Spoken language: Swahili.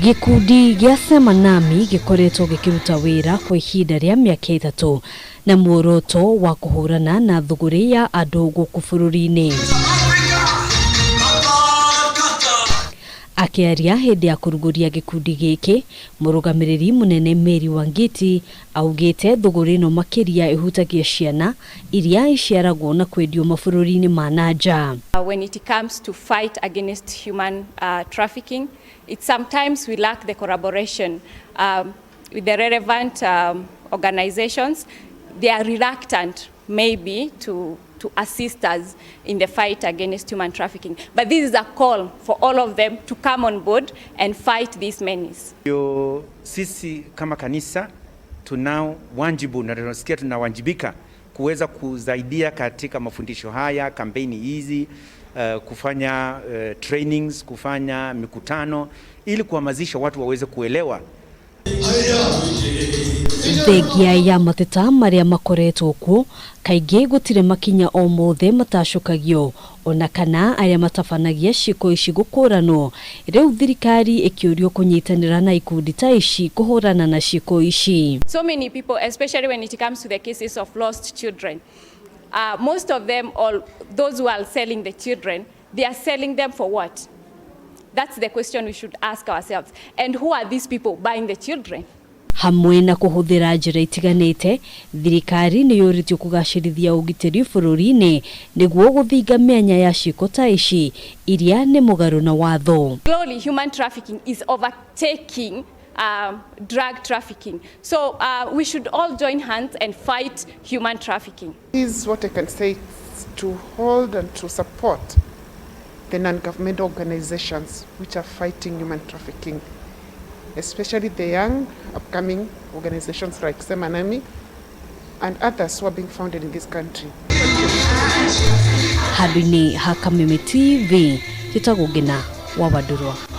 Gikundi gĩa Semanami gĩkoretwo gĩkĩruta wĩra kwa ihinda rĩa mĩaka 3 na muoroto wa kuhurana na thuguri ya andu guuku bururi-ini. Akiaria hindi ya kuruguria gikundi gĩkĩ, murugamiriri munene Mary Wangiti augĩte thuguri no makiria ihutagia ciana iria iciaragwo na kwendio mabũrũri-inĩ ma nanja. When it comes to fight against human trafficking, sometimes we lack the collaboration with the relevant organizations. They are reluctant maybe to assist us in the fight against human trafficking. But this is a call for all of them to come on board and fight this menace. Sisi kama kanisa tunao wajibu na tunasikia tunawajibika kuweza kusaidia katika mafundisho haya, kampeni hizi, kufanya trainings, kufanya mikutano ili kuhamasisha watu waweze kuelewa. Thegia ya mateta maria makoretwo kuo kaingĩ gũtirĩ makinya o mothe matacukagio ona kana aria matabanagia ciiko ici gũkũranwo. Rĩu thirikari ĩkĩũrio kũnyitanĩra na ikundi ta ici kuhurana na ciiko ici. So many people, especially when it comes to the cases of lost children, most of them, all those who are selling the children, they are selling them for what? That's the question we should ask ourselves. And who are these people buying the children? Hamwe na kuhuthira njira itiganite, thirikari niyuritio kugacirithia ugitiri bururi-ini niguo guthinga mĩanya ya ciiko ta ici iria nĩ mũgarũ na watho. Slowly, human trafficking is overtaking drug trafficking. So we should all join hands and fight human trafficking. This is what I can say, to hold and to support the non-governmental organizations which are fighting human trafficking, especially the young upcoming organizations like Semanami and others who are being founded in this country. Habini ha Kameme TV, Thirikari wa Wadurwa.